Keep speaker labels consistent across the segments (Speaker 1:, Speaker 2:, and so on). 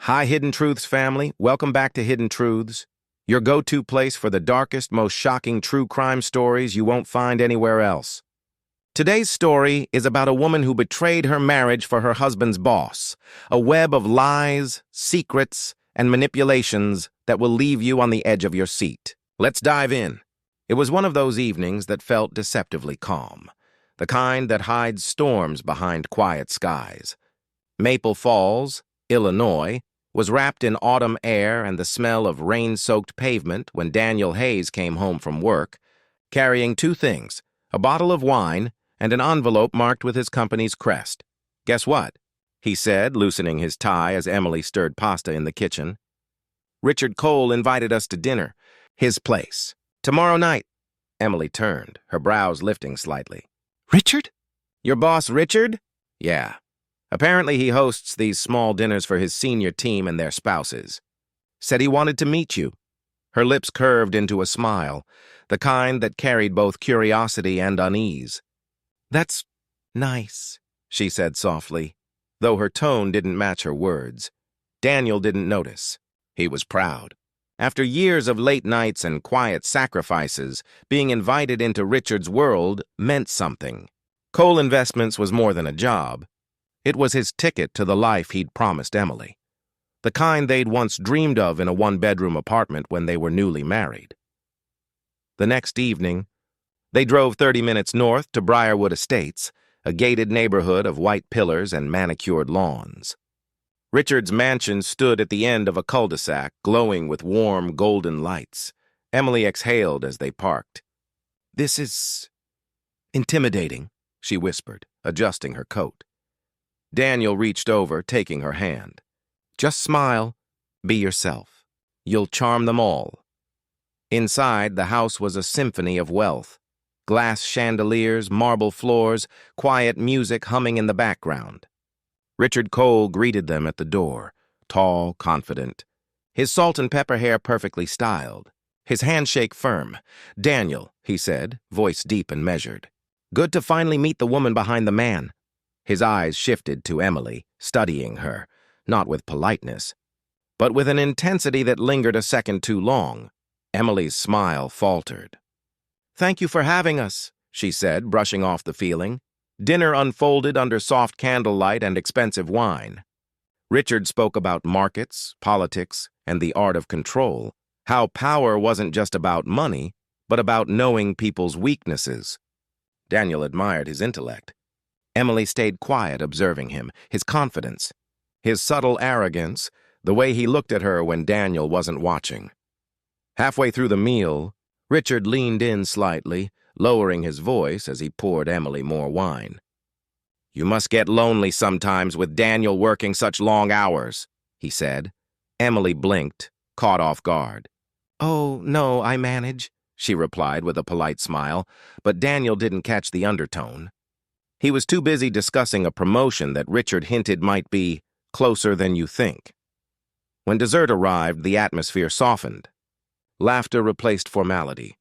Speaker 1: Hi, Hidden Truths family. Welcome back to Hidden Truths, your go-to place for the darkest, most shocking true crime stories you won't find anywhere else. Today's story is about a woman who betrayed her marriage for her husband's boss, a web of lies, secrets, and manipulations that will leave you on the edge of your seat. Let's dive in. It was one of those evenings that felt deceptively calm, the kind that hides storms behind quiet skies. Maple Falls, Illinois, was wrapped in autumn air and the smell of rain-soaked pavement when Daniel Hayes came home from work, carrying two things, a bottle of wine and an envelope marked with his company's crest. "Guess what?" he said, loosening his tie as Emily stirred pasta in the kitchen. "Richard Cole invited us to dinner. His place. Tomorrow night." Emily turned, her brows lifting slightly. "Richard? Your boss, Richard?" "Yeah. Apparently he hosts these small dinners for his senior team and their spouses. Said he wanted to meet you." Her lips curved into a smile, the kind that carried both curiosity and unease. "That's nice," she said softly, though her tone didn't match her words. Daniel didn't notice. He was proud. After years of late nights and quiet sacrifices, being invited into Richard's world meant something. Cole Investments was more than a job. It was his ticket to the life he'd promised Emily, the kind they'd once dreamed of in a one-bedroom apartment when they were newly married. The next evening, they drove 30 minutes north to Briarwood Estates, a gated neighborhood of white pillars and manicured lawns. Richard's mansion stood at the end of a cul-de-sac, glowing with warm, golden lights. Emily exhaled as they parked. "This is intimidating," she whispered, adjusting her coat. Daniel reached over, taking her hand. "Just smile. Be yourself. You'll charm them all." Inside, the house was a symphony of wealth. Glass chandeliers, marble floors, quiet music humming in the background. Richard Cole greeted them at the door, tall, confident, his salt and pepper hair perfectly styled, his handshake firm. "Daniel," he said, voice deep and measured. "Good to finally meet the woman behind the man." His eyes shifted to Emily, studying her, not with politeness, but with an intensity that lingered a second too long. Emily's smile faltered. "Thank you for having us," she said, brushing off the feeling. Dinner unfolded under soft candlelight and expensive wine. Richard spoke about markets, politics, and the art of control, how power wasn't just about money, but about knowing people's weaknesses. Daniel admired his intellect. Emily stayed quiet, observing him, his confidence, his subtle arrogance, the way he looked at her when Daniel wasn't watching. Halfway through the meal, Richard leaned in slightly, lowering his voice as he poured Emily more wine. "You must get lonely sometimes with Daniel working such long hours," he said. Emily blinked, caught off guard. "Oh, no, I manage," she replied with a polite smile, but Daniel didn't catch the undertone. He was too busy discussing a promotion that Richard hinted might be closer than you think. When dessert arrived, the atmosphere softened. Laughter replaced formality.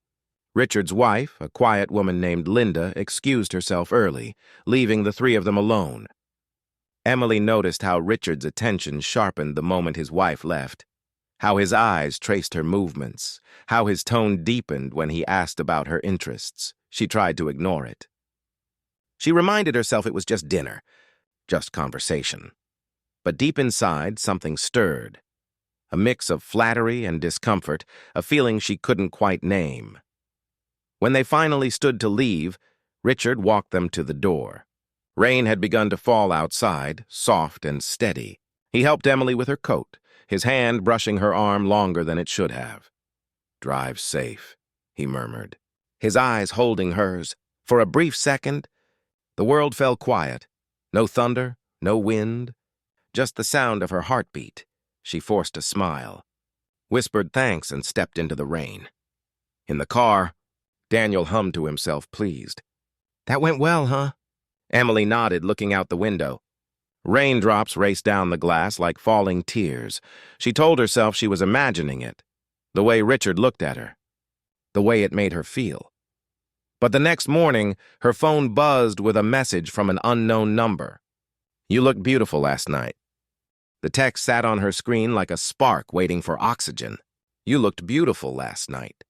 Speaker 1: Richard's wife, a quiet woman named Linda, excused herself early, leaving the three of them alone. Emily noticed how Richard's attention sharpened the moment his wife left, how his eyes traced her movements, how his tone deepened when he asked about her interests. She tried to ignore it. She reminded herself it was just dinner, just conversation. But deep inside, something stirred. A mix of flattery and discomfort, a feeling she couldn't quite name. When they finally stood to leave, Richard walked them to the door. Rain had begun to fall outside, soft and steady. He helped Emily with her coat, his hand brushing her arm longer than it should have. "Drive safe," he murmured, his eyes holding hers. For a brief second, the world fell quiet. No thunder, no wind, just the sound of her heartbeat. She forced a smile, whispered thanks, and stepped into the rain. In the car, Daniel hummed to himself, pleased. "That went well, huh?" Emily nodded, looking out the window. Raindrops raced down the glass like falling tears. She told herself she was imagining it, the way Richard looked at her, the way it made her feel. But the next morning, her phone buzzed with a message from an unknown number. "You looked beautiful last night." The text sat on her screen like a spark waiting for oxygen. "You looked beautiful last night."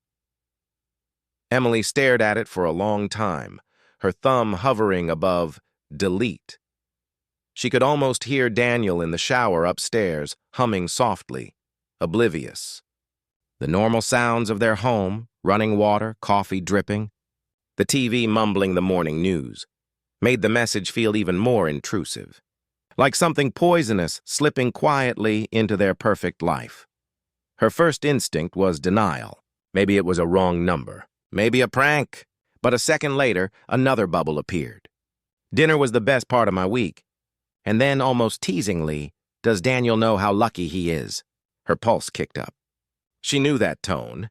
Speaker 1: Emily stared at it for a long time, her thumb hovering above delete. She could almost hear Daniel in the shower upstairs, humming softly, oblivious. The normal sounds of their home, running water, coffee dripping, the TV mumbling the morning news, made the message feel even more intrusive, like something poisonous slipping quietly into their perfect life. Her first instinct was denial. Maybe it was a wrong number. Maybe a prank. But a second later, another bubble appeared. "Dinner was the best part of my week." And then, almost teasingly, "Does Daniel know how lucky he is?" Her pulse kicked up. She knew that tone.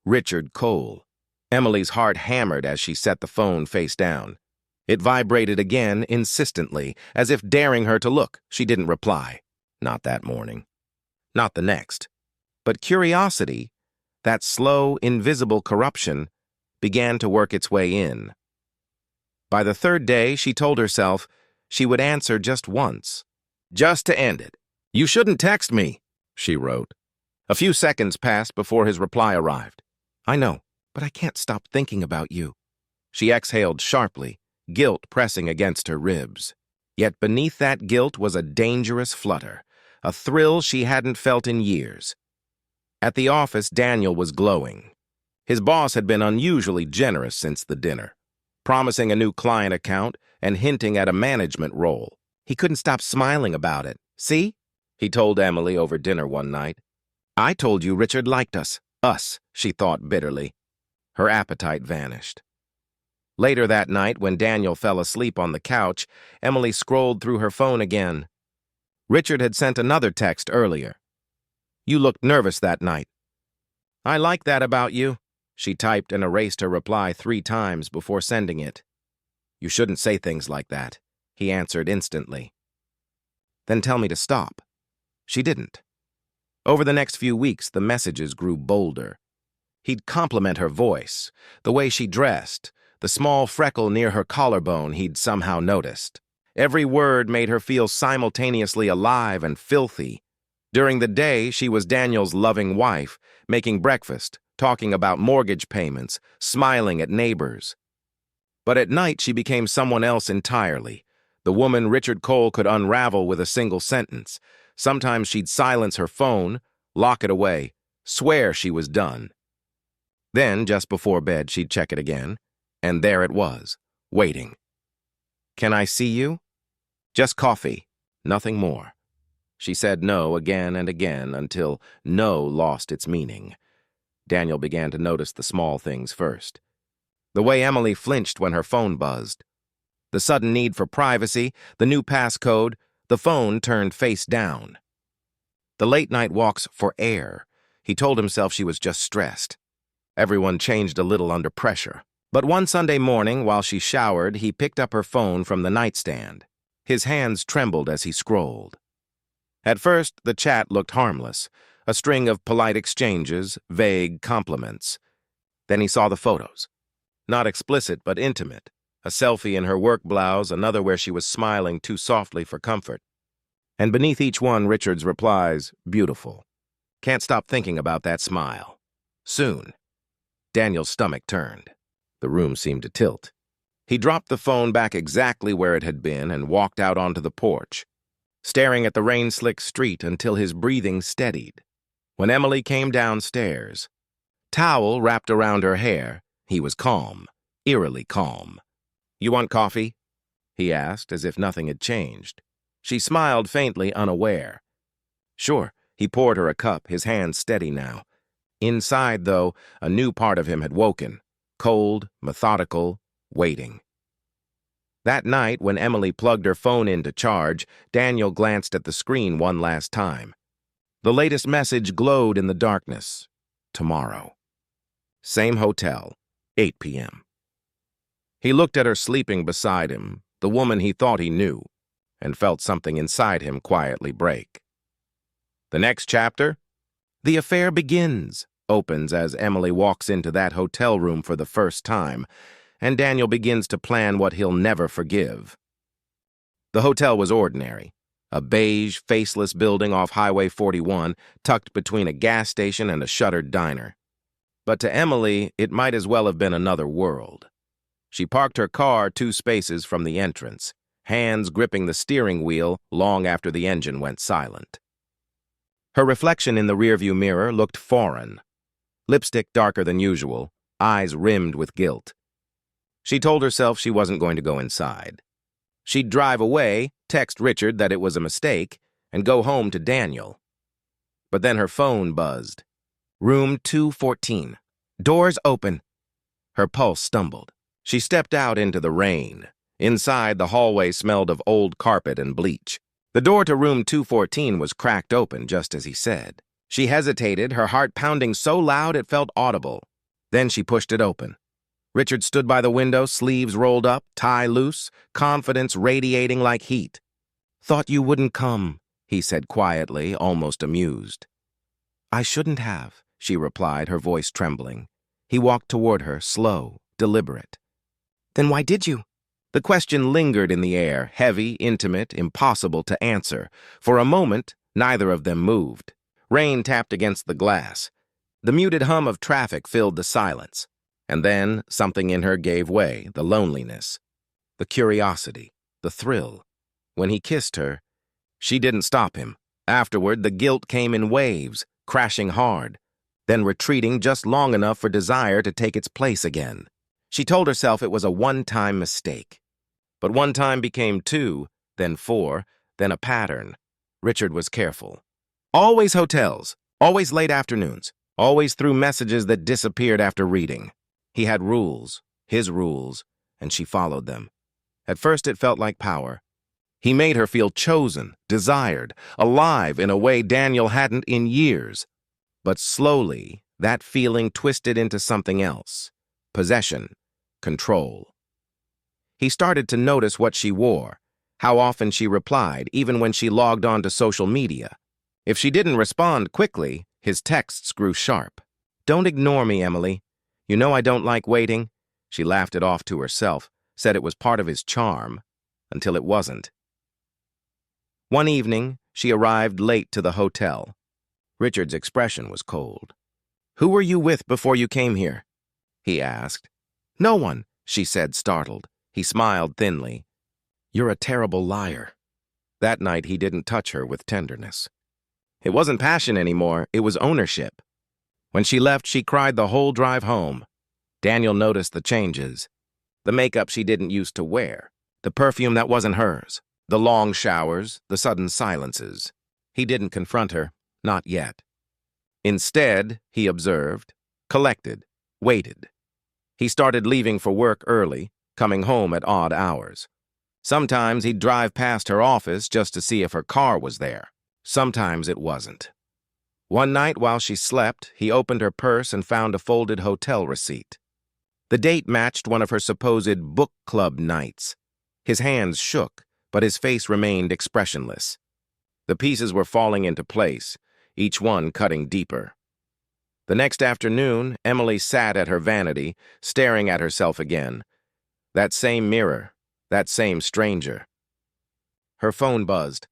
Speaker 1: Richard Cole. Emily's heart hammered as she set the phone face down. It vibrated again, insistently, as if daring her to look. She didn't reply. Not that morning. Not the next. But curiosity, that slow, invisible corruption, began to work its way in. By the third day, she told herself she would answer just once, just to end it. "You shouldn't text me," she wrote. A few seconds passed before his reply arrived. "I know, but I can't stop thinking about you." She exhaled sharply, guilt pressing against her ribs. Yet beneath that guilt was a dangerous flutter, a thrill she hadn't felt in years. At the office, Daniel was glowing. His boss had been unusually generous since the dinner, promising a new client account and hinting at a management role. He couldn't stop smiling about it. "See?" he told Emily over dinner one night. "I told you Richard liked us." Us, she thought bitterly. Her appetite vanished. Later that night, when Daniel fell asleep on the couch, Emily scrolled through her phone again. Richard had sent another text earlier. "You looked nervous that night." "I like that about you." She typed and erased her reply 3 times before sending it. "You shouldn't say things like that," he answered instantly. "Then tell me to stop." She didn't. Over the next few weeks, the messages grew bolder. He'd compliment her voice, the way she dressed, the small freckle near her collarbone he'd somehow noticed. Every word made her feel simultaneously alive and filthy. During the day, she was Daniel's loving wife, making breakfast, talking about mortgage payments, smiling at neighbors. But at night, she became someone else entirely, the woman Richard Cole could unravel with a single sentence. Sometimes she'd silence her phone, lock it away, swear she was done. Then, just before bed, she'd check it again, and there it was, waiting. "Can I see you?" "Just coffee, nothing more." She said no again and again until no lost its meaning. Daniel began to notice the small things first. The way Emily flinched when her phone buzzed. The sudden need for privacy, the new passcode, the phone turned face down. The late-night walks for air. He told himself she was just stressed. Everyone changed a little under pressure. But one Sunday morning, while she showered, he picked up her phone from the nightstand. His hands trembled as he scrolled. At first, the chat looked harmless, a string of polite exchanges, vague compliments. Then he saw the photos. Not explicit, but intimate. A selfie in her work blouse, another where she was smiling too softly for comfort. And beneath each one, Richard's replies, "Beautiful. Can't stop thinking about that smile. Soon." Daniel's stomach turned. The room seemed to tilt. He dropped the phone back exactly where it had been and walked out onto the porch, staring at the rain-slick street until his breathing steadied. When Emily came downstairs, towel wrapped around her hair, he was calm, eerily calm. "You want coffee?" he asked, as if nothing had changed. She smiled faintly, unaware. "Sure." He poured her a cup, his hand steady now. Inside, though, a new part of him had woken, cold, methodical, waiting. That night, when Emily plugged her phone in to charge, Daniel glanced at the screen one last time. The latest message glowed in the darkness. Tomorrow. Same hotel, 8 p.m. He looked at her sleeping beside him, the woman he thought he knew, and felt something inside him quietly break. The next chapter? "The affair begins," opens as Emily walks into that hotel room for the first time, and Daniel begins to plan what he'll never forgive. The hotel was ordinary. a beige, faceless building off Highway 41 tucked between a gas station and a shuttered diner. But to Emily, it might as well have been another world. She parked her car 2 spaces from the entrance, hands gripping the steering wheel long after the engine went silent. Her reflection in the rearview mirror looked foreign. Lipstick darker than usual, eyes rimmed with guilt. She told herself she wasn't going to go inside. She'd drive away, text Richard that it was a mistake, and go home to Daniel. But then her phone buzzed. Room 214. Doors open. Her pulse stumbled. She stepped out into the rain. Inside, the hallway smelled of old carpet and bleach. The door to room 214 was cracked open, just as he said. She hesitated, her heart pounding so loud it felt audible. Then she pushed it open. Richard stood by the window, sleeves rolled up, tie loose, confidence radiating like heat. "Thought you wouldn't come," he said quietly, almost amused. "I shouldn't have," she replied, her voice trembling. He walked toward her, slow, deliberate. "Then why did you?" The question lingered in the air, heavy, intimate, impossible to answer. For a moment, neither of them moved. Rain tapped against the glass. The muted hum of traffic filled the silence. And then something in her gave way, the loneliness, the curiosity, the thrill. When he kissed her, she didn't stop him. Afterward, the guilt came in waves, crashing hard, then retreating just long enough for desire to take its place again. She told herself it was a one-time mistake. But one time became 2, then 4, then a pattern. Richard was careful. Always hotels, always late afternoons, always through messages that disappeared after reading. He had rules, his rules, and she followed them. At first it felt like power. He made her feel chosen, desired, alive in a way Daniel hadn't in years. But slowly, that feeling twisted into something else. Possession, control. He started to notice what she wore, how often she replied, even when she logged on to social media. If she didn't respond quickly, his texts grew sharp. "Don't ignore me, Emily. You know I don't like waiting." She laughed it off to herself, said it was part of his charm, until it wasn't. One evening, she arrived late to the hotel. Richard's expression was cold. "Who were you with before you came here?" he asked. "No one," she said, startled. He smiled thinly. "You're a terrible liar." That night, he didn't touch her with tenderness. It wasn't passion anymore, it was ownership. When she left, she cried the whole drive home. Daniel noticed the changes. The makeup she didn't used to wear, the perfume that wasn't hers, the long showers, the sudden silences. He didn't confront her, not yet. Instead, he observed, collected, waited. He started leaving for work early, coming home at odd hours. Sometimes he'd drive past her office just to see if her car was there. Sometimes it wasn't. One night while she slept, he opened her purse and found a folded hotel receipt. The date matched one of her supposed book club nights. His hands shook, but his face remained expressionless. The pieces were falling into place, each one cutting deeper. The next afternoon, Emily sat at her vanity, staring at herself again. That same mirror, that same stranger. Her phone buzzed.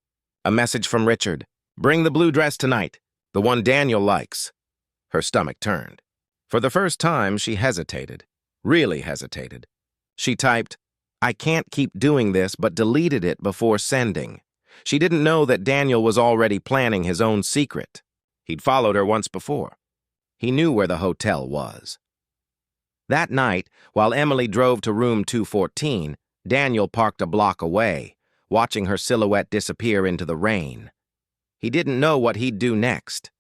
Speaker 1: A message from Richard. "Bring the blue dress tonight. The one Daniel likes." Her stomach turned. For the first time, she hesitated. Really hesitated. She typed, "I can't keep doing this," but deleted it before sending. She didn't know that Daniel was already planning his own secret. He'd followed her once before. He knew where the hotel was. That night, while Emily drove to room 214, Daniel parked a block away, watching her silhouette disappear into the rain. He didn't know what he'd do next,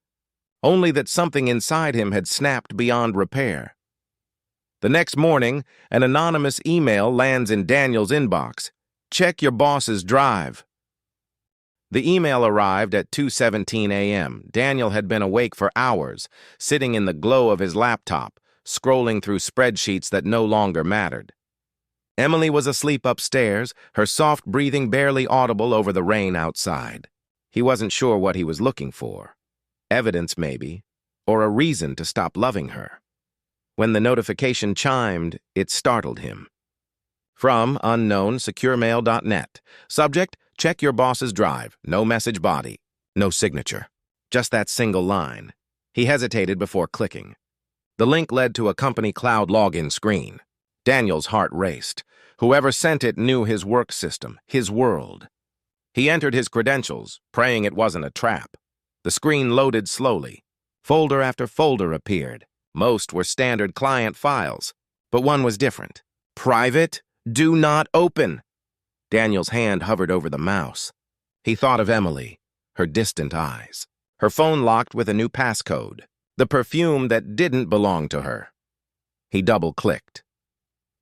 Speaker 1: only that something inside him had snapped beyond repair. The next morning, an anonymous email lands in Daniel's inbox. "Check your boss's drive." The email arrived at 2:17 a.m. Daniel had been awake for hours, sitting in the glow of his laptop, scrolling through spreadsheets that no longer mattered. Emily was asleep upstairs, her soft breathing barely audible over the rain outside. He wasn't sure what he was looking for. Evidence, maybe, or a reason to stop loving her. When the notification chimed, it startled him. From unknown securemail.net. Subject, Check your boss's drive. No message body. No signature. Just that single line. He hesitated before clicking. The link led to a company cloud login screen. Daniel's heart raced. Whoever sent it knew his work system, his world. He entered his credentials, praying it wasn't a trap. The screen loaded slowly. Folder after folder appeared. Most were standard client files, but one was different. Private? Do not open. Daniel's hand hovered over the mouse. He thought of Emily, her distant eyes. Her phone locked with a new passcode, the perfume that didn't belong to her. He double-clicked.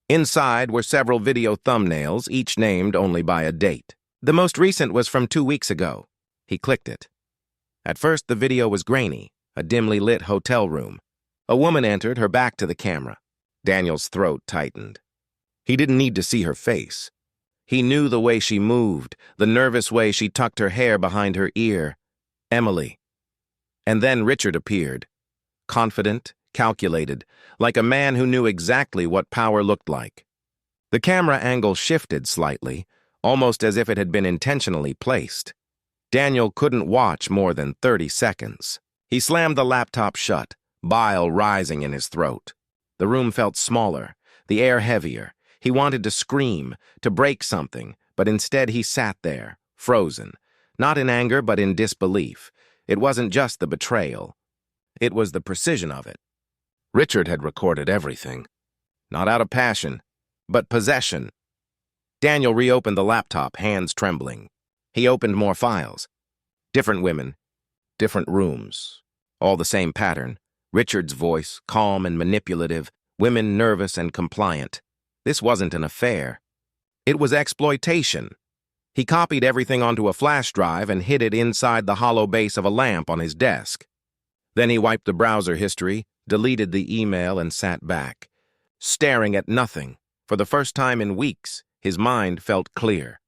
Speaker 1: Inside were several video thumbnails, each named only by a date. The most recent was from 2 weeks ago. He clicked it. At first, the video was grainy, a dimly lit hotel room. A woman entered, her back to the camera. Daniel's throat tightened. He didn't need to see her face. He knew the way she moved, the nervous way she tucked her hair behind her ear. Emily. And then Richard appeared. Confident, calculated, like a man who knew exactly what power looked like. The camera angle shifted slightly, almost as if it had been intentionally placed. Daniel couldn't watch more than 30 seconds. He slammed the laptop shut, bile rising in his throat. The room felt smaller, the air heavier. He wanted to scream, to break something, but instead he sat there, frozen. Not in anger, but in disbelief. It wasn't just the betrayal. It was the precision of it. Richard had recorded everything. Not out of passion, but possession. Daniel reopened the laptop, hands trembling. He opened more files. Different women, different rooms. All the same pattern. Richard's voice, calm and manipulative, women nervous and compliant. This wasn't an affair. It was exploitation. He copied everything onto a flash drive and hid it inside the hollow base of a lamp on his desk. Then he wiped the browser history, deleted the email, and sat back, staring at nothing. For the first time in weeks, his mind felt clear.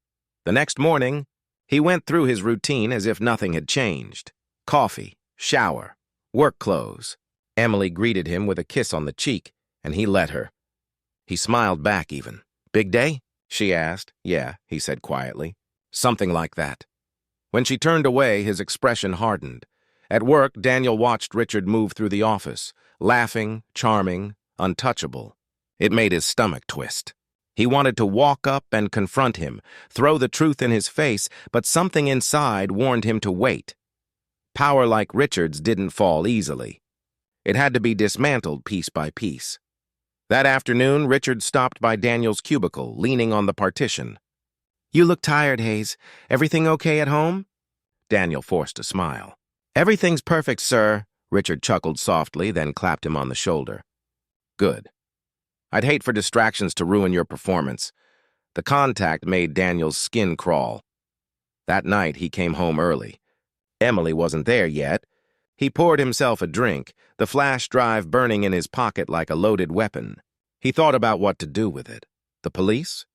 Speaker 1: The next morning, he went through his routine as if nothing had changed. Coffee, shower, work clothes. Emily greeted him with a kiss on the cheek, and he let her. He smiled back even. "Big day?" she asked. "Yeah," he said quietly. "Something like that." When she turned away, his expression hardened. At work, Daniel watched Richard move through the office, laughing, charming, untouchable. It made his stomach twist. He wanted to walk up and confront him, throw the truth in his face, but something inside warned him to wait. Power like Richard's didn't fall easily. It had to be dismantled piece by piece. That afternoon, Richard stopped by Daniel's cubicle, leaning on the partition. "You look tired, Hayes. Everything okay at home?" Daniel forced a smile. "Everything's perfect, sir." Richard chuckled softly, then clapped him on the shoulder. "Good. I'd hate for distractions to ruin your performance." The contact made Daniel's skin crawl. That night, he came home early. Emily wasn't there yet. He poured himself a drink, the flash drive burning in his pocket like a loaded weapon. He thought about what to do with it. The police?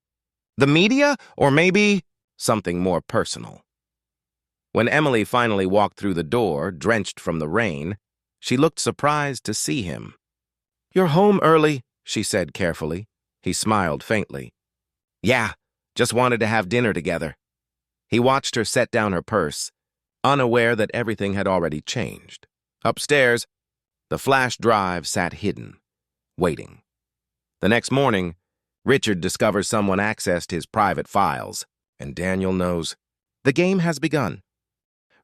Speaker 1: The media? Or maybe something more personal. When Emily finally walked through the door, drenched from the rain, she looked surprised to see him. "You're home early," she said carefully. He smiled faintly. "Yeah, just wanted to have dinner together." He watched her set down her purse, unaware that everything had already changed. Upstairs, the flash drive sat hidden, waiting. The next morning, Richard discovers someone accessed his private files, and Daniel knows the game has begun.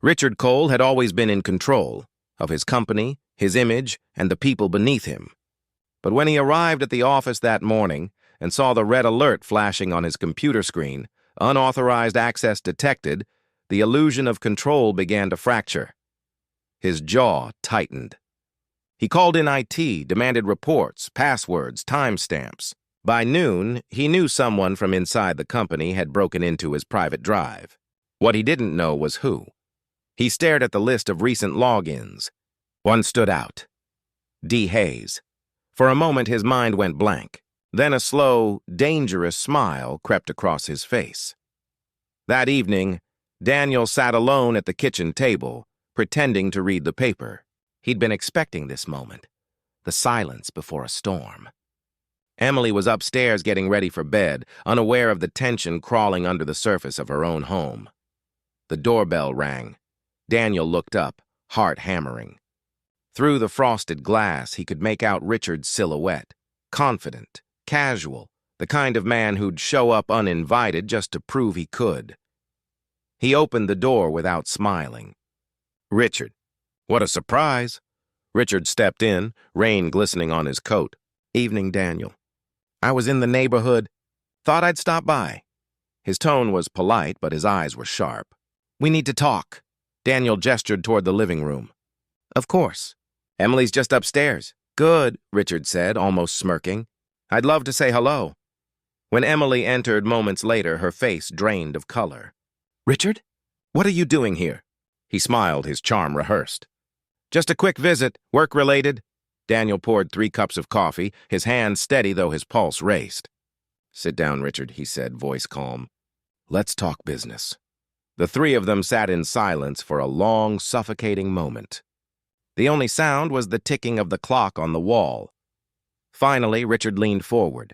Speaker 1: Richard Cole had always been in control of his company, his image, and the people beneath him. But when he arrived at the office that morning and saw the red alert flashing on his computer screen, unauthorized access detected, the illusion of control began to fracture. His jaw tightened. He called in IT, demanded reports, passwords, timestamps. By noon, he knew someone from inside the company had broken into his private drive. What he didn't know was who. He stared at the list of recent logins. One stood out. D. Hayes. For a moment, his mind went blank. Then a slow, dangerous smile crept across his face. That evening, Daniel sat alone at the kitchen table, pretending to read the paper. He'd been expecting this moment, the silence before a storm. Emily was upstairs getting ready for bed, unaware of the tension crawling under the surface of her own home. The doorbell rang. Daniel looked up, heart hammering. Through the frosted glass, he could make out Richard's silhouette, confident, casual, the kind of man who'd show up uninvited just to prove he could. He opened the door without smiling. "Richard, what a surprise." Richard stepped in, rain glistening on his coat. "Evening, Daniel. I was in the neighborhood. Thought I'd stop by." His tone was polite, but his eyes were sharp. "We need to talk." Daniel gestured toward the living room. "Of course. Emily's just upstairs." "Good," Richard said, almost smirking. "I'd love to say hello." When Emily entered moments later, her face drained of color. "Richard? What are you doing here?" He smiled, his charm rehearsed. "Just a quick visit, work-related." Daniel poured 3 cups of coffee, his hand steady though his pulse raced. "Sit down, Richard," he said, voice calm. "Let's talk business." The 3 of them sat in silence for a long, suffocating moment. The only sound was the ticking of the clock on the wall. Finally, Richard leaned forward.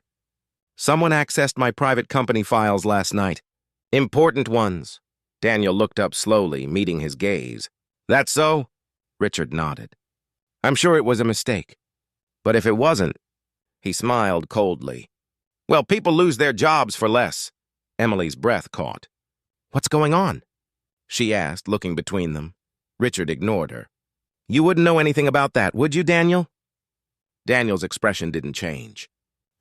Speaker 1: "Someone accessed my private company files last night. Important ones." Daniel looked up slowly, meeting his gaze. "That so?" Richard nodded. "I'm sure it was a mistake. But if it wasn't," he smiled coldly. "Well, people lose their jobs for less." Emily's breath caught. "What's going on?" she asked, looking between them. Richard ignored her. "You wouldn't know anything about that, would you, Daniel?" Daniel's expression didn't change.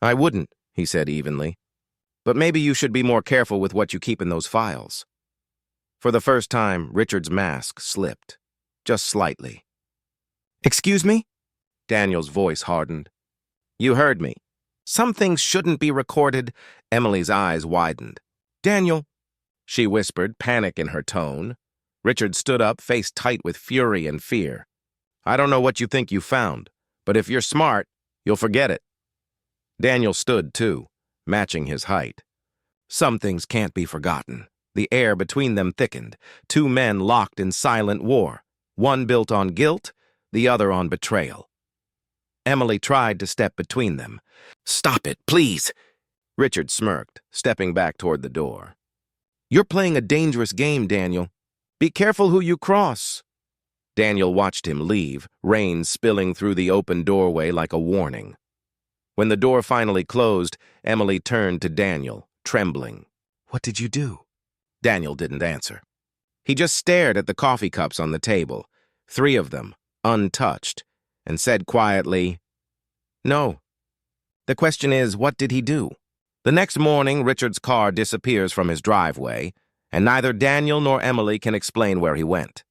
Speaker 1: "I wouldn't," he said evenly. "But maybe you should be more careful with what you keep in those files." For the first time, Richard's mask slipped, just slightly. "Excuse me?" Daniel's voice hardened. "You heard me. Some things shouldn't be recorded." Emily's eyes widened. "Daniel," she whispered, panic in her tone. Richard stood up, face tight with fury and fear. "I don't know what you think you found, but if you're smart, you'll forget it." Daniel stood, too, matching his height. Some things can't be forgotten. The air between them thickened, 2 men locked in silent war, one built on guilt, the other on betrayal. Emily tried to step between them. "Stop it, please." Richard smirked, stepping back toward the door. "You're playing a dangerous game, Daniel. Be careful who you cross." Daniel watched him leave, rain spilling through the open doorway like a warning. When the door finally closed, Emily turned to Daniel, trembling. "What did you do?" Daniel didn't answer. He just stared at the coffee cups on the table, 3 of them, untouched, and said quietly, "No. The question is, what did he do?" The next morning, Richard's car disappears from his driveway, and neither Daniel nor Emily can explain where he went.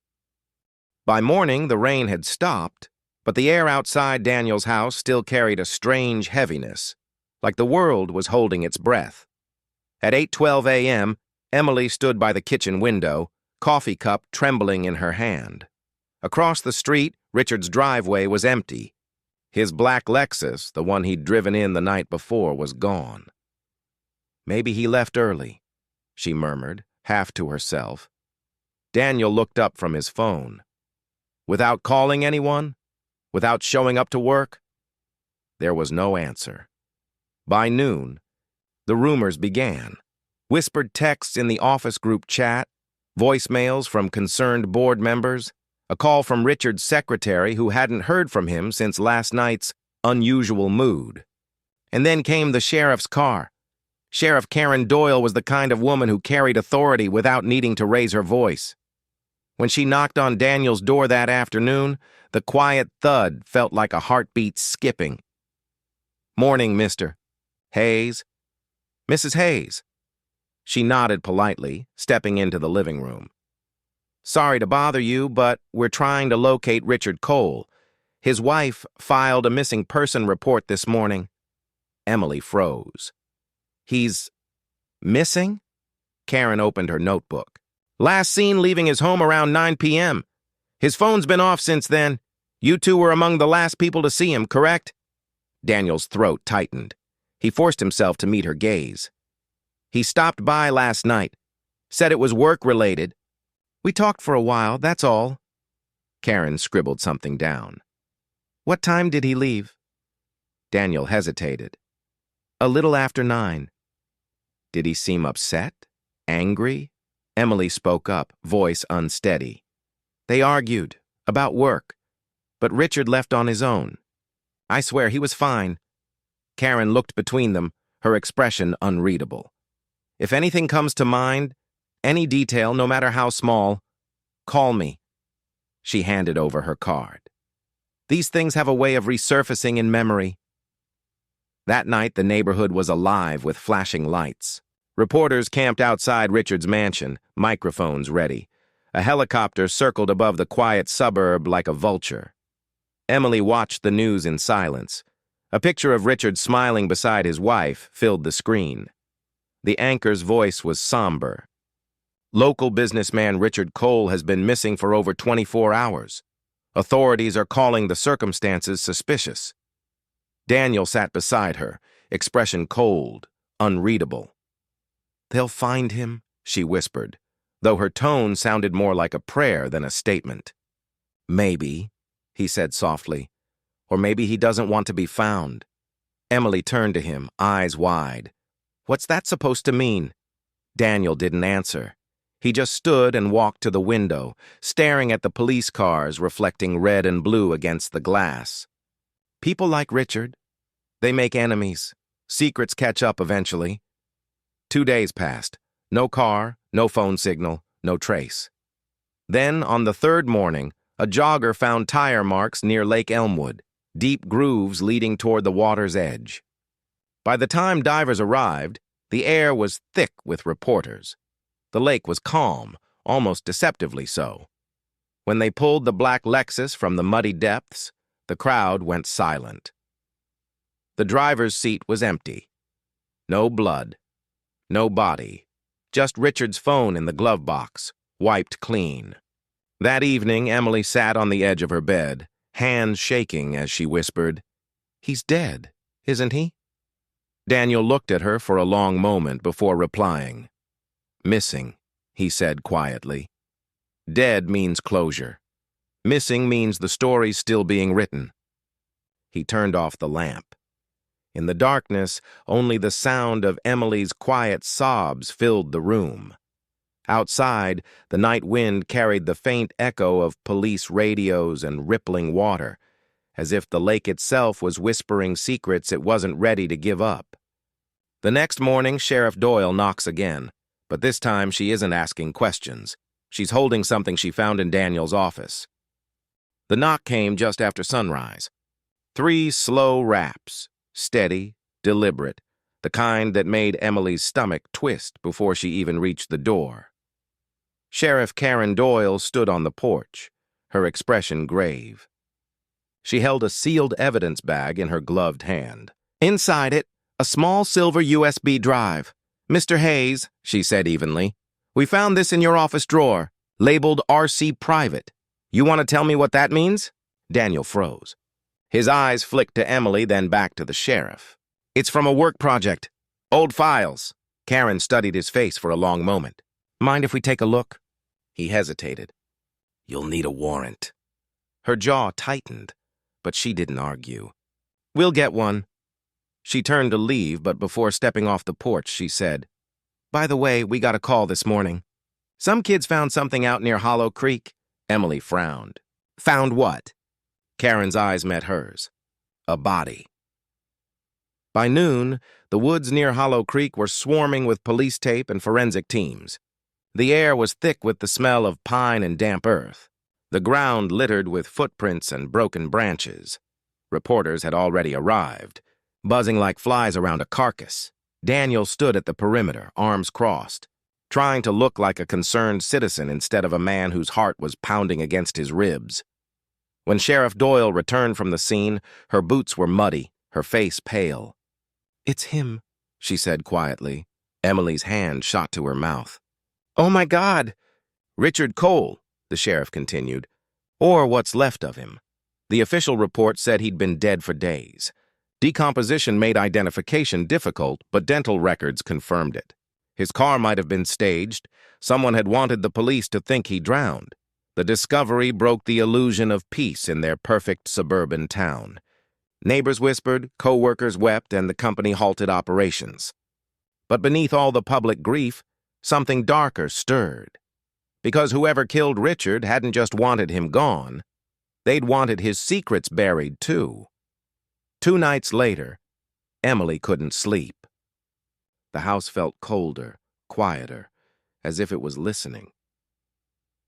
Speaker 1: By morning, the rain had stopped, but the air outside Daniel's house still carried a strange heaviness, like the world was holding its breath. At 8:12 a.m., Emily stood by the kitchen window, coffee cup trembling in her hand. Across the street, Richard's driveway was empty. His black Lexus, the one he'd driven in the night before, was gone. "Maybe he left early," she murmured, half to herself. Daniel looked up from his phone. Without calling anyone? Without showing up to work? There was no answer. By noon, the rumors began. Whispered texts in the office group chat, voicemails from concerned board members, a call from Richard's secretary who hadn't heard from him since last night's unusual mood. And then came the sheriff's car. Sheriff Karen Doyle was the kind of woman who carried authority without needing to raise her voice. When she knocked on Daniel's door that afternoon, the quiet thud felt like a heartbeat skipping. "Morning, Mr. Hayes." "Mrs. Hayes." She nodded politely, stepping into the living room. "Sorry to bother you, but we're trying to locate Richard Cole. His wife filed a missing person report this morning." Emily froze. "He's missing?" Karen opened her notebook. "Last seen leaving his home around 9 p.m. His phone's been off since then. You 2 were among the last people to see him, correct?" Daniel's throat tightened. He forced himself to meet her gaze. "He stopped by last night. Said it was work-related. We talked for a while, that's all." Karen scribbled something down. "What time did he leave?" Daniel hesitated. "A little after 9. "Did he seem upset? Angry?" Emily spoke up, voice unsteady. "They argued. About work. But Richard left on his own. I swear he was fine." Karen looked between them, her expression unreadable. "If anything comes to mind, any detail, no matter how small, call me." She handed over her card. "These things have a way of resurfacing in memory." That night, the neighborhood was alive with flashing lights. Reporters camped outside Richard's mansion, microphones ready. A helicopter circled above the quiet suburb like a vulture. Emily watched the news in silence. A picture of Richard smiling beside his wife filled the screen. The anchor's voice was somber. "Local businessman Richard Cole has been missing for over 24 hours. Authorities are calling the circumstances suspicious." Daniel sat beside her, expression cold, unreadable. "They'll find him," she whispered, though her tone sounded more like a prayer than a statement. "Maybe," he said softly, "or maybe he doesn't want to be found." Emily turned to him, eyes wide. "What's that supposed to mean?" Daniel didn't answer. He just stood and walked to the window, staring at the police cars reflecting red and blue against the glass. "People like Richard. They make enemies. Secrets catch up eventually." 2 days passed. No car, no phone signal, no trace. Then, on the third morning, a jogger found tire marks near Lake Elmwood, deep grooves leading toward the water's edge. By the time divers arrived, the air was thick with reporters. The lake was calm, almost deceptively so. When they pulled the black Lexus from the muddy depths, the crowd went silent. The driver's seat was empty. No blood. No body, just Richard's phone in the glove box, wiped clean. That evening, Emily sat on the edge of her bed, hands shaking as she whispered, "He's dead, isn't he?" Daniel looked at her for a long moment before replying. "Missing," he said quietly. "Dead means closure. Missing means the story's still being written." He turned off the lamp. In the darkness, only the sound of Emily's quiet sobs filled the room. Outside, the night wind carried the faint echo of police radios and rippling water, as if the lake itself was whispering secrets it wasn't ready to give up. The next morning, Sheriff Doyle knocks again, but this time she isn't asking questions. She's holding something she found in Daniel's office. The knock came just after sunrise. 3 slow raps. Steady, deliberate, the kind that made Emily's stomach twist before she even reached the door. Sheriff Karen Doyle stood on the porch, her expression grave. She held a sealed evidence bag in her gloved hand. Inside it, a small silver USB drive. "Mr. Hayes," she said evenly, "we found this in your office drawer, labeled RC Private. You want to tell me what that means?" Daniel froze. His eyes flicked to Emily, then back to the sheriff. "It's from a work project. Old files." Karen studied his face for a long moment. "Mind if we take a look?" He hesitated. "You'll need a warrant." Her jaw tightened, but she didn't argue. "We'll get one." She turned to leave, but before stepping off the porch, she said, "By the way, we got a call this morning. Some kids found something out near Hollow Creek." Emily frowned. "Found what?" Karen's eyes met hers. "A body." By noon, the woods near Hollow Creek were swarming with police tape and forensic teams. The air was thick with the smell of pine and damp earth, the ground littered with footprints and broken branches. Reporters had already arrived, buzzing like flies around a carcass. Daniel stood at the perimeter, arms crossed, trying to look like a concerned citizen instead of a man whose heart was pounding against his ribs. When Sheriff Doyle returned from the scene, her boots were muddy, her face pale. "It's him," she said quietly. Emily's hand shot to her mouth. "Oh my God!" "Richard Cole," the sheriff continued, "or what's left of him. The official report said he'd been dead for days. Decomposition made identification difficult, but dental records confirmed it. His car might have been staged. Someone had wanted the police to think he drowned. The discovery broke the illusion of peace in their perfect suburban town. Neighbors whispered, co-workers wept, and the company halted operations. But beneath all the public grief, something darker stirred. Because whoever killed Richard hadn't just wanted him gone, they'd wanted his secrets buried too. 2 nights later, Emily couldn't sleep. The house felt colder, quieter, as if it was listening.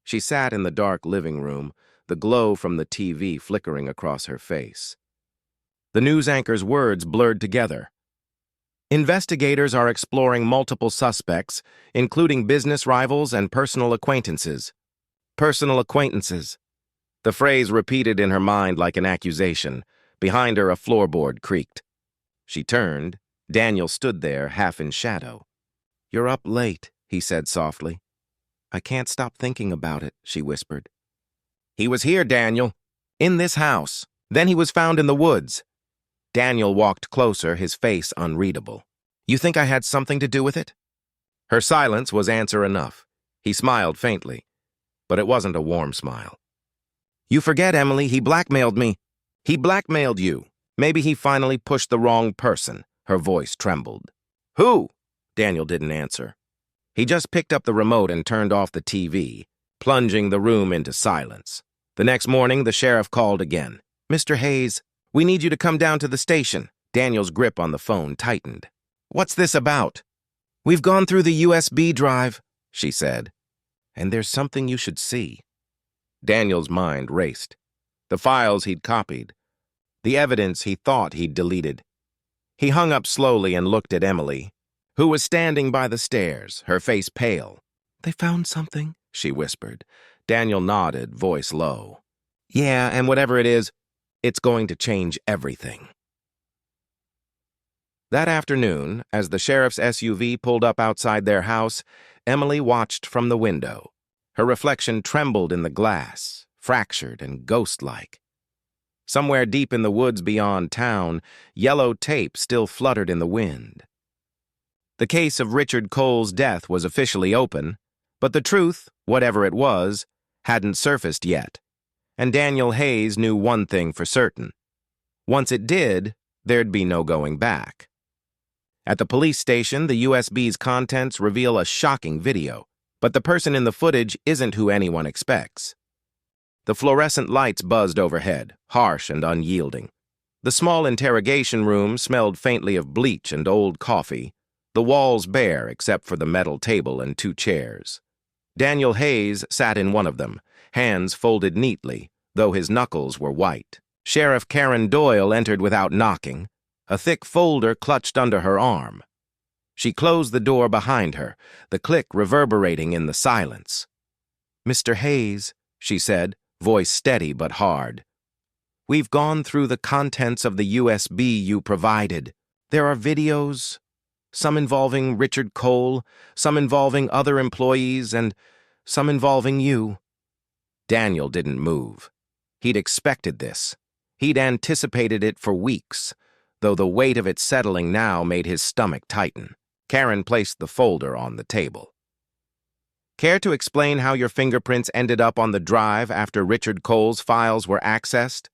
Speaker 1: She sat in the dark living room, the glow from the TV flickering across her face. The news anchor's words blurred together. Investigators are exploring multiple suspects, including business rivals and personal acquaintances. Personal acquaintances. The phrase repeated in her mind like an accusation. Behind her, a floorboard creaked. She turned. Daniel stood there, half in shadow. "You're up late," he said softly. "I can't stop thinking about it," she whispered. "He was here, Daniel. In this house. Then he was found in the woods." Daniel walked closer, his face unreadable. "You think I had something to do with it?" Her silence was answer enough. He smiled faintly, but it wasn't a warm smile. "You forget, Emily, he blackmailed me." "He blackmailed you. Maybe he finally pushed the wrong person." Her voice trembled. "Who?" Daniel didn't answer. He just picked up the remote and turned off the TV, plunging the room into silence. The next morning, the sheriff called again. "Mr. Hayes, we need you to come down to the station." Daniel's grip on the phone tightened. "What's this about?" "We've gone through the USB drive," she said. "And there's something you should see." Daniel's mind raced. The files he'd copied. The evidence he thought he'd deleted. He hung up slowly and looked at Emily, who was standing by the stairs, her face pale. "They found something," she whispered. Daniel nodded, voice low. "Yeah, and whatever it is, it's going to change everything." That afternoon, as the sheriff's SUV pulled up outside their house, Emily watched from the window. Her reflection trembled in the glass, fractured and ghost-like. Somewhere deep in the woods beyond town, yellow tape still fluttered in the wind. The case of Richard Cole's death was officially open, but the truth, whatever it was, hadn't surfaced yet. And Daniel Hayes knew one thing for certain. Once it did, there'd be no going back. At the police station, the USB's contents reveal a shocking video, but the person in the footage isn't who anyone expects. The fluorescent lights buzzed overhead, harsh and unyielding. The small interrogation room smelled faintly of bleach and old coffee, the walls bare except for the metal table and 2 chairs. Daniel Hayes sat in one of them, hands folded neatly, though his knuckles were white. Sheriff Karen Doyle entered without knocking, a thick folder clutched under her arm. She closed the door behind her, the click reverberating in the silence. "Mr. Hayes," she said, voice steady but hard. "We've gone through the contents of the USB you provided. There are videos, some involving Richard Cole, some involving other employees, and some involving you." Daniel didn't move. He'd expected this. He'd anticipated it for weeks, though the weight of it settling now made his stomach tighten. Karen placed the folder on the table. "Care to explain how your fingerprints ended up on the drive after Richard Cole's files were accessed?"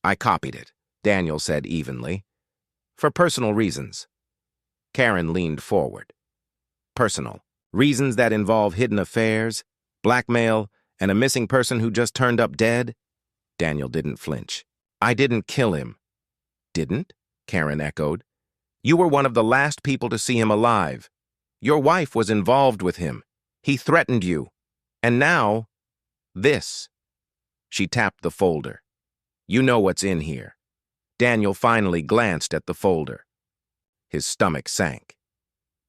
Speaker 1: "I copied it," Daniel said evenly. "For personal reasons." Karen leaned forward. "Personal. Reasons that involve hidden affairs, blackmail, and a missing person who just turned up dead?" Daniel didn't flinch. "I didn't kill him." "Didn't?" Karen echoed. "You were one of the last people to see him alive. Your wife was involved with him. He threatened you. And now, this." She tapped the folder. "You know what's in here." Daniel finally glanced at the folder. His stomach sank.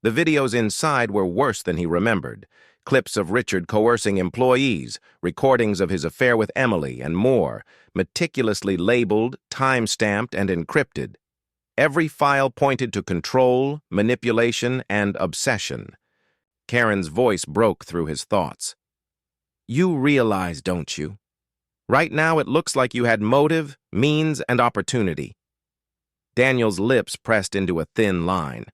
Speaker 1: The videos inside were worse than he remembered. Clips of Richard coercing employees, recordings of his affair with Emily, and more, meticulously labeled, time-stamped, and encrypted. Every file pointed to control, manipulation, and obsession. Karen's voice broke through his thoughts. "You realize, don't you? Right now it looks like you had motive, means, and opportunity." Daniel's lips pressed into a thin line.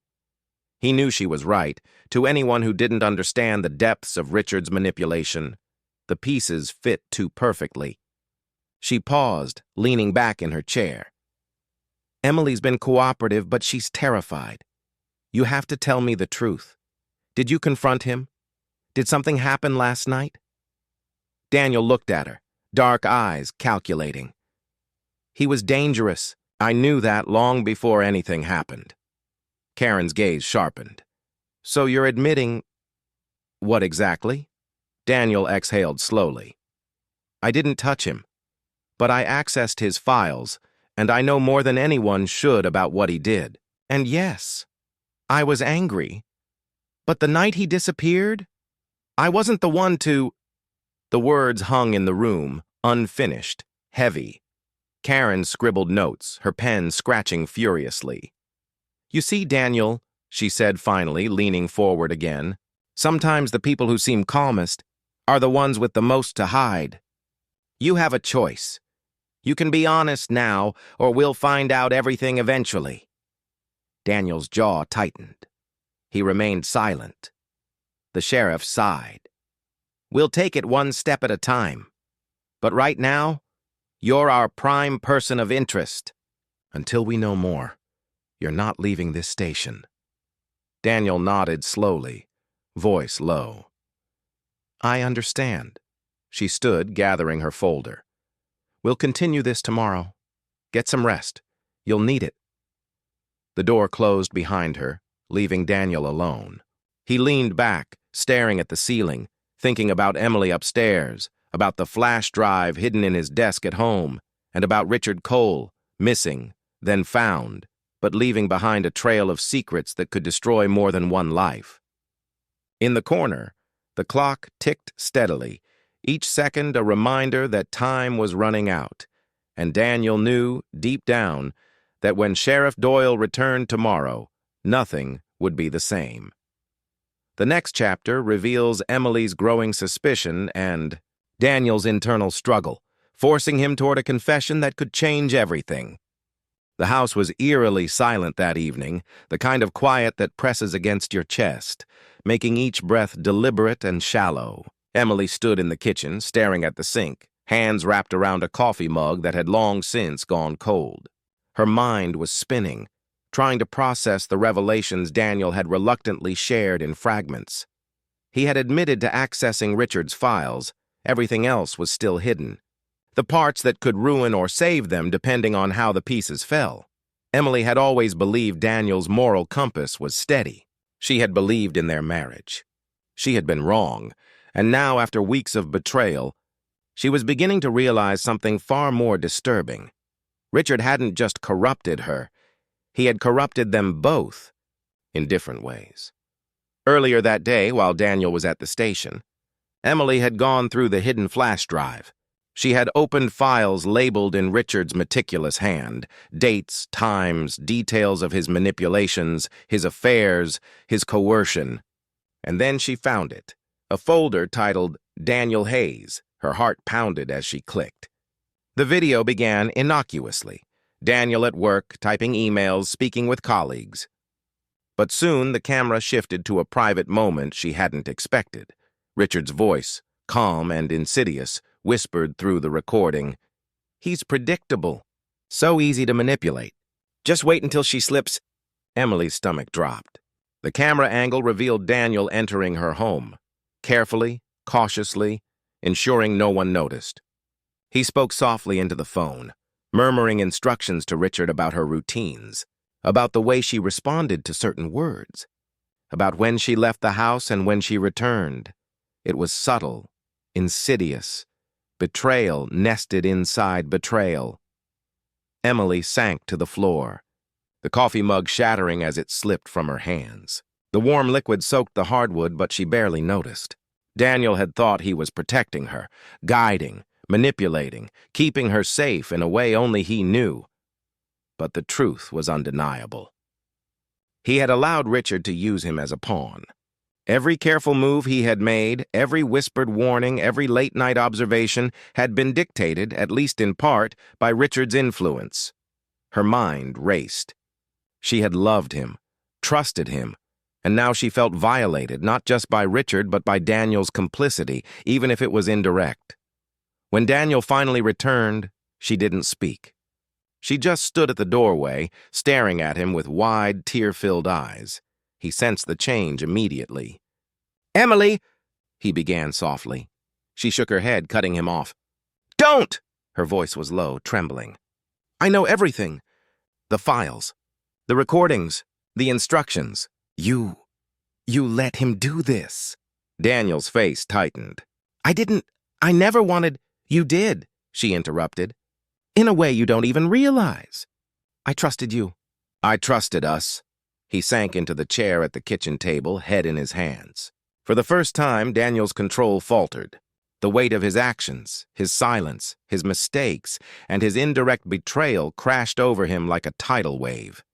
Speaker 1: He knew she was right. To anyone who didn't understand the depths of Richard's manipulation, the pieces fit too perfectly. She paused, leaning back in her chair. Emily's been cooperative, but she's terrified. You have to tell me the truth. Did you confront him? Did something happen last night? Daniel looked at her, dark eyes calculating. He was dangerous. I knew that long before anything happened. Karen's gaze sharpened. So you're admitting... What exactly? Daniel exhaled slowly. I didn't touch him, but I accessed his files, and I know more than anyone should about what he did. And yes, I was angry. But the night he disappeared, I wasn't the one to... The words hung in the room, unfinished, heavy. Karen scribbled notes, her pen scratching furiously. You see, Daniel, she said finally, leaning forward again, sometimes the people who seem calmest are the ones with the most to hide. You have a choice. You can be honest now, or we'll find out everything eventually. Daniel's jaw tightened. He remained silent. The sheriff sighed. We'll take it one step at a time. But right now, you're our prime person of interest. Until we know more, you're not leaving this station. Daniel nodded slowly, voice low. I understand. She stood, gathering her folder. We'll continue this tomorrow. Get some rest. You'll need it. The door closed behind her, leaving Daniel alone. He leaned back, staring at the ceiling, thinking about Emily upstairs, about the flash drive hidden in his desk at home, and about Richard Cole, missing, then found, but leaving behind a trail of secrets that could destroy more than one life. In the corner, the clock ticked steadily, each second a reminder that time was running out, and Daniel knew, deep down, that when Sheriff Doyle returned tomorrow, nothing would be the same. The next chapter reveals Emily's growing suspicion and Daniel's internal struggle, forcing him toward a confession that could change everything. The house was eerily silent that evening, the kind of quiet that presses against your chest, making each breath deliberate and shallow. Emily stood in the kitchen, staring at the sink, hands wrapped around a coffee mug that had long since gone cold. Her mind was spinning, trying to process the revelations Daniel had reluctantly shared in fragments. He had admitted to accessing Richard's files. Everything else was still hidden. The parts that could ruin or save them depending on how the pieces fell. Emily had always believed Daniel's moral compass was steady. She had believed in their marriage. She had been wrong, and now, after weeks of betrayal, she was beginning to realize something far more disturbing. Richard hadn't just corrupted her, he had corrupted them both, in different ways. Earlier that day, while Daniel was at the station, Emily had gone through the hidden flash drive. She had opened files labeled in Richard's meticulous hand, dates, times, details of his manipulations, his affairs, his coercion. And then she found it, a folder titled Daniel Hayes. Her heart pounded as she clicked. The video began innocuously. Daniel at work, typing emails, speaking with colleagues. But soon the camera shifted to a private moment she hadn't expected. Richard's voice, calm and insidious, whispered through the recording. He's predictable. So easy to manipulate. Just wait until she slips. Emily's stomach dropped. The camera angle revealed Daniel entering her home, carefully, cautiously, ensuring no one noticed. He spoke softly into the phone, murmuring instructions to Richard about her routines, about the way she responded to certain words, about when she left the house and when she returned. It was subtle, insidious, betrayal nested inside betrayal. Emily sank to the floor, the coffee mug shattering as it slipped from her hands. The warm liquid soaked the hardwood, but she barely noticed. Daniel had thought he was protecting her, guiding, manipulating, keeping her safe in a way only he knew. But the truth was undeniable. He had allowed Richard to use him as a pawn. Every careful move he had made, every whispered warning, every late-night observation had been dictated, at least in part, by Richard's influence. Her mind raced. She had loved him, trusted him, and now she felt violated, not just by Richard, but by Daniel's complicity, even if it was indirect. When Daniel finally returned, she didn't speak. She just stood at the doorway, staring at him with wide, tear-filled eyes. He sensed the change immediately. "Emily!" he began softly. She shook her head, cutting him off. "Don't!" Her voice was low, trembling. "I know everything. The files, the recordings, the instructions. You let him do this." Daniel's face tightened. I never wanted—" "You did," she interrupted. "In a way you don't even realize. I trusted you." "I trusted us." He sank into the chair at the kitchen table, head in his hands. For the first time, Daniel's control faltered. The weight of his actions, his silence, his mistakes, and his indirect betrayal crashed over him like a tidal wave.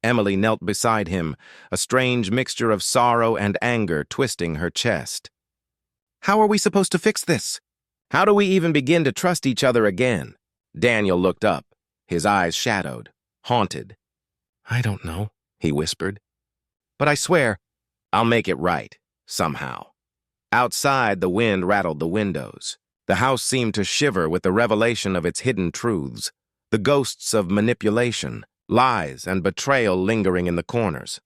Speaker 1: Emily knelt beside him, a strange mixture of sorrow and anger twisting her chest. "How are we supposed to fix this? How do we even begin to trust each other again?" Daniel looked up, his eyes shadowed, haunted. "I don't know," he whispered. "But I swear, I'll make it right, somehow." Outside, the wind rattled the windows. The house seemed to shiver with the revelation of its hidden truths, the ghosts of manipulation, lies, and betrayal lingering in the corners.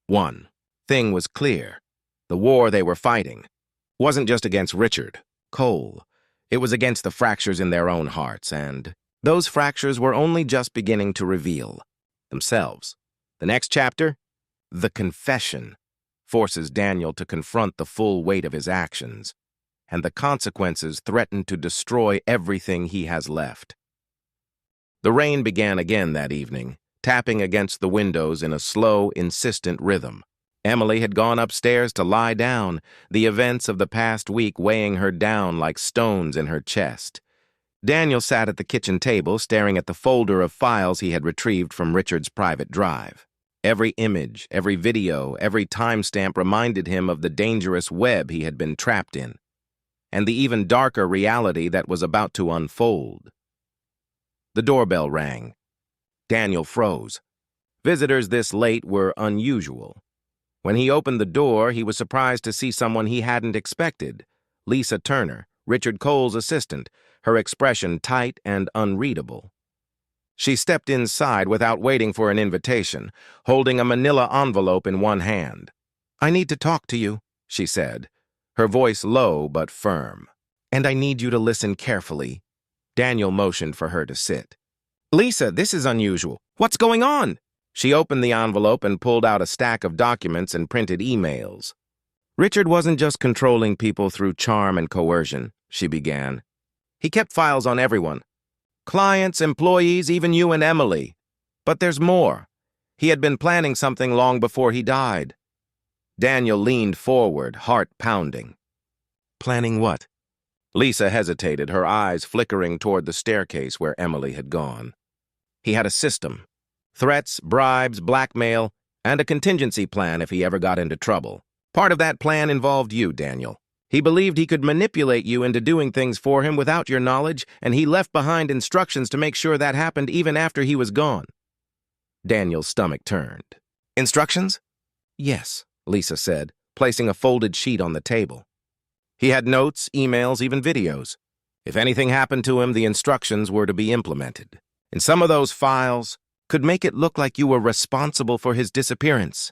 Speaker 1: One thing was clear. The war they were fighting wasn't just against Richard, Cole. It was against the fractures in their own hearts, and those fractures were only just beginning to reveal themselves. The next chapter, the confession, forces Daniel to confront the full weight of his actions, and the consequences threaten to destroy everything he has left. The rain began again that evening, tapping against the windows in a slow, insistent rhythm. Emily had gone upstairs to lie down, the events of the past week weighing her down like stones in her chest. Daniel sat at the kitchen table, staring at the folder of files he had retrieved from Richard's private drive. Every image, every video, every timestamp reminded him of the dangerous web he had been trapped in, and the even darker reality that was about to unfold. The doorbell rang. Daniel froze. Visitors this late were unusual. When he opened the door, he was surprised to see someone he hadn't expected. Lisa Turner, Richard Cole's assistant, her expression tight and unreadable. She stepped inside without waiting for an invitation, holding a manila envelope in one hand. "I need to talk to you," she said, her voice low but firm. "And I need you to listen carefully." Daniel motioned for her to sit. "Lisa, this is unusual. What's going on?" She opened the envelope and pulled out a stack of documents and printed emails. "Richard wasn't just controlling people through charm and coercion," she began. "He kept files on everyone. Clients, employees, even you and Emily. But there's more. He had been planning something long before he died." Daniel leaned forward, heart pounding. "Planning what?" Lisa hesitated, her eyes flickering toward the staircase where Emily had gone. "He had a system. Threats, bribes, blackmail, and a contingency plan if he ever got into trouble. Part of that plan involved you, Daniel. He believed he could manipulate you into doing things for him without your knowledge, and he left behind instructions to make sure that happened even after he was gone." Daniel's stomach turned. "Instructions?" "Yes," Lisa said, placing a folded sheet on the table. "He had notes, emails, even videos. If anything happened to him, the instructions were to be implemented. And some of those files could make it look like you were responsible for his disappearance."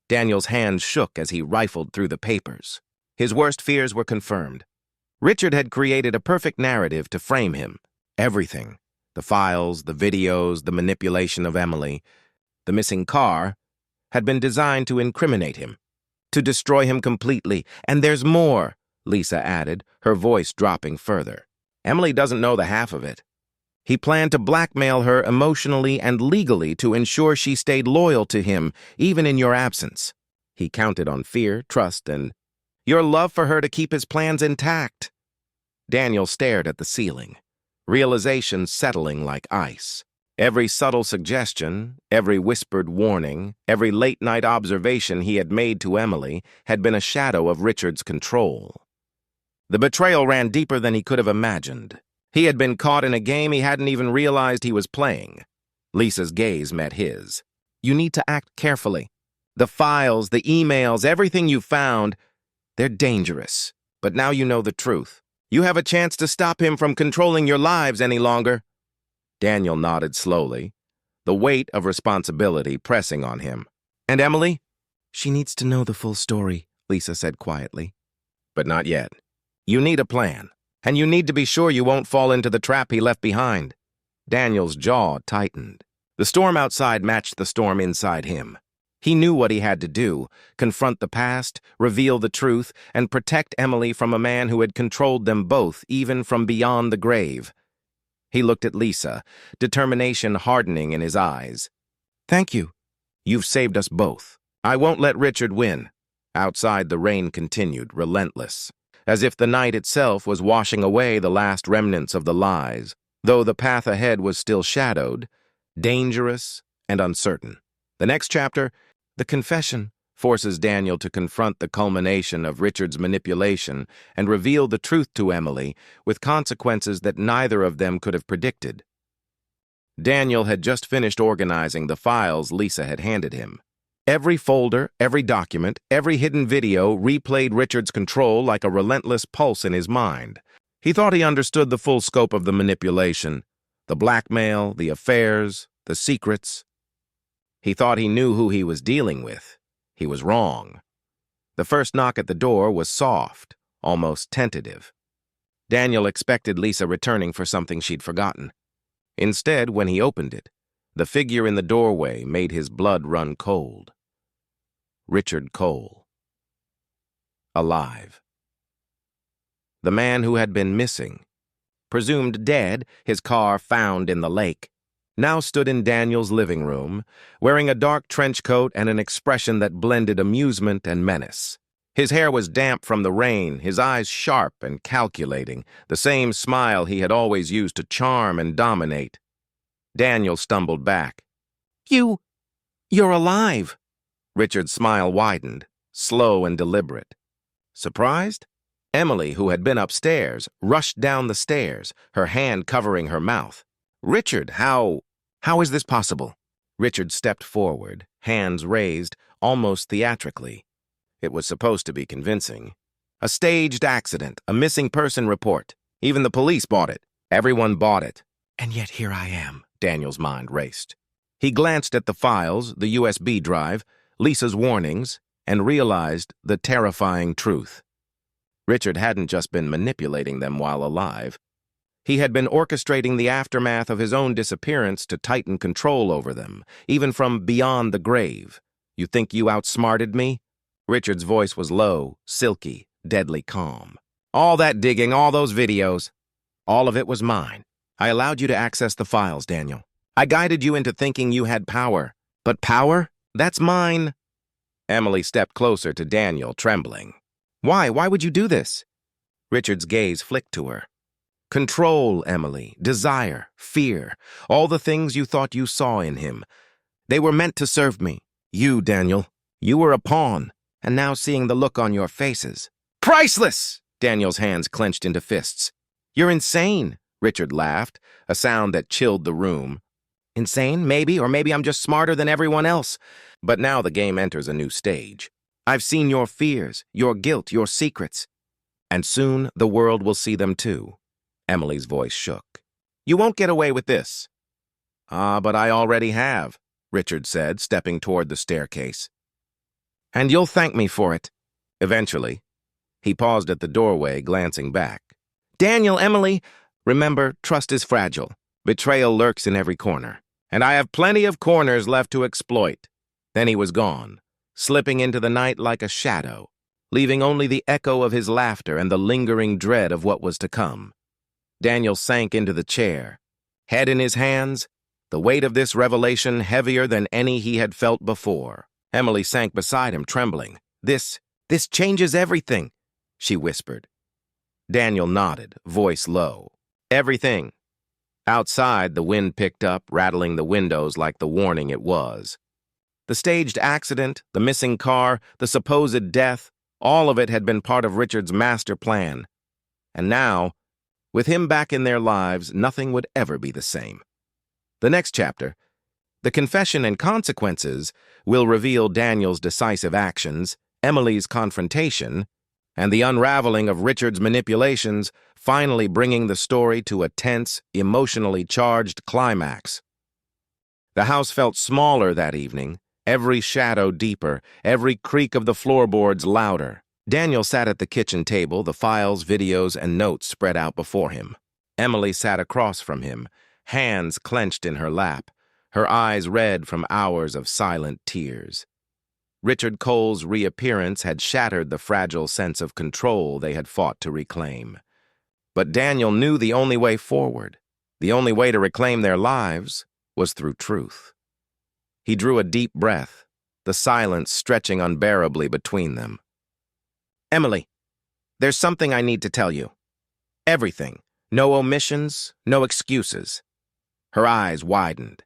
Speaker 1: Daniel's hands shook as he rifled through the papers. His worst fears were confirmed. Richard had created a perfect narrative to frame him. Everything, the files, the videos, the manipulation of Emily, the missing car, had been designed to incriminate him, to destroy him completely. "And there's more," Lisa added, her voice dropping further. "Emily doesn't know the half of it. He planned to blackmail her emotionally and legally to ensure she stayed loyal to him, even in your absence. He counted on fear, trust, and your love for her to keep his plans intact." Daniel stared at the ceiling, realization settling like ice. Every subtle suggestion, every whispered warning, every late-night observation he had made to Emily had been a shadow of Richard's control. The betrayal ran deeper than he could have imagined. He had been caught in a game he hadn't even realized he was playing. Lisa's gaze met his. "You need to act carefully. The files, the emails, everything you found, they're dangerous. But now you know the truth. You have a chance to stop him from controlling your lives any longer." Daniel nodded slowly, the weight of responsibility pressing on him. And Emily? She needs to know the full story, Lisa said quietly. But not yet. You need a plan, and you need to be sure you won't fall into the trap he left behind. Daniel's jaw tightened. The storm outside matched the storm inside him. He knew what he had to do: confront the past, reveal the truth, and protect Emily from a man who had controlled them both, even from beyond the grave. He looked at Lisa, determination hardening in his eyes. Thank you. You've saved us both. I won't let Richard win. Outside, the rain continued, relentless, as if the night itself was washing away the last remnants of the lies, though the path ahead was still shadowed, dangerous, and uncertain. The next chapter, the confession, forces Daniel to confront the culmination of Richard's manipulation and reveal the truth to Emily, with consequences that neither of them could have predicted. Daniel had just finished organizing the files Lisa had handed him. Every folder, every document, every hidden video replayed Richard's control like a relentless pulse in his mind. He thought he understood the full scope of the manipulation, the blackmail, the affairs, the secrets. He thought he knew who he was dealing with. He was wrong. The first knock at the door was soft, almost tentative. Daniel expected Lisa returning for something she'd forgotten. Instead, when he opened it, the figure in the doorway made his blood run cold. Richard Cole. Alive. The man who had been missing, presumed dead, his car found in the lake, now stood in Daniel's living room, wearing a dark trench coat and an expression that blended amusement and menace. His hair was damp from the rain, his eyes sharp and calculating, the same smile he had always used to charm and dominate. Daniel stumbled back. You're alive." Richard's smile widened, slow and deliberate. Surprised? Emily, who had been upstairs, rushed down the stairs, her hand covering her mouth. "Richard, how is this possible?" Richard stepped forward, hands raised, almost theatrically. It was supposed to be convincing. "A staged accident, a missing person report. Even the police bought it. Everyone bought it. And yet here I am," Daniel's mind raced. He glanced at the files, the USB drive, Lisa's warnings, and realized the terrifying truth. Richard hadn't just been manipulating them while alive. He had been orchestrating the aftermath of his own disappearance to tighten control over them, even from beyond the grave. "You think you outsmarted me?" Richard's voice was low, silky, deadly calm. "All that digging, all those videos, all of it was mine. I allowed you to access the files, Daniel. I guided you into thinking you had power. But power? That's mine." Emily stepped closer to Daniel, trembling. Why would you do this?" Richard's gaze flicked to her. "Control, Emily, desire, fear, all the things you thought you saw in him. They were meant to serve me. You, Daniel, you were a pawn, and now seeing the look on your faces." "Priceless!" Daniel's hands clenched into fists. "You're insane," Richard laughed, a sound that chilled the room. "Insane, maybe, or maybe I'm just smarter than everyone else. But now the game enters a new stage. I've seen your fears, your guilt, your secrets. And soon the world will see them too." Emily's voice shook. "You won't get away with this." But I already have," Richard said, stepping toward the staircase. "And you'll thank me for it." Eventually. He paused at the doorway, glancing back. "Daniel, Emily, remember, trust is fragile. Betrayal lurks in every corner. And I have plenty of corners left to exploit." Then he was gone, slipping into the night like a shadow, leaving only the echo of his laughter and the lingering dread of what was to come. Daniel sank into the chair, head in his hands, the weight of this revelation heavier than any he had felt before. Emily sank beside him, trembling. This changes everything," she whispered. Daniel nodded, voice low. "Everything." Outside, the wind picked up, rattling the windows like the warning it was. The staged accident, the missing car, the supposed death, all of it had been part of Richard's master plan. And now, with him back in their lives, nothing would ever be the same. The next chapter, the confession and consequences, will reveal Daniel's decisive actions, Emily's confrontation, and the unraveling of Richard's manipulations finally bringing the story to a tense, emotionally charged climax. The house felt smaller that evening, every shadow deeper, every creak of the floorboards louder. Daniel sat at the kitchen table, the files, videos, and notes spread out before him. Emily sat across from him, hands clenched in her lap, her eyes red from hours of silent tears. Richard Cole's reappearance had shattered the fragile sense of control they had fought to reclaim. But Daniel knew the only way forward, the only way to reclaim their lives, was through truth. He drew a deep breath, the silence stretching unbearably between them. "Emily, there's something I need to tell you. Everything. No omissions, no excuses." Her eyes widened.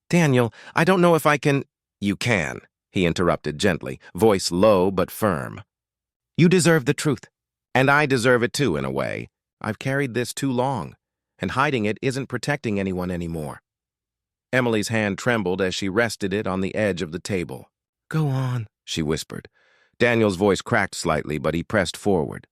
Speaker 1: "Daniel, I don't know if I can—" "You can," he interrupted gently, voice low but firm. "You deserve the truth, and I deserve it too, in a way. I've carried this too long, and hiding it isn't protecting anyone anymore." Emily's hand trembled as she rested it on the edge of the table. "Go on," she whispered. Daniel's voice cracked slightly, but he pressed forward.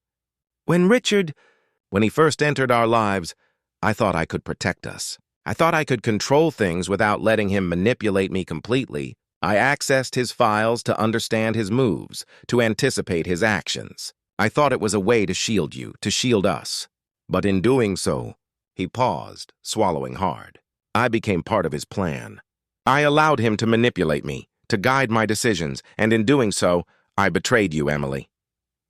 Speaker 1: When he first entered our lives, I thought I could protect us. I thought I could control things without letting him manipulate me completely. I accessed his files to understand his moves, to anticipate his actions. I thought it was a way to shield you, to shield us. But in doing so, he paused, swallowing hard. I became part of his plan. I allowed him to manipulate me, to guide my decisions, and in doing so, I betrayed you, Emily.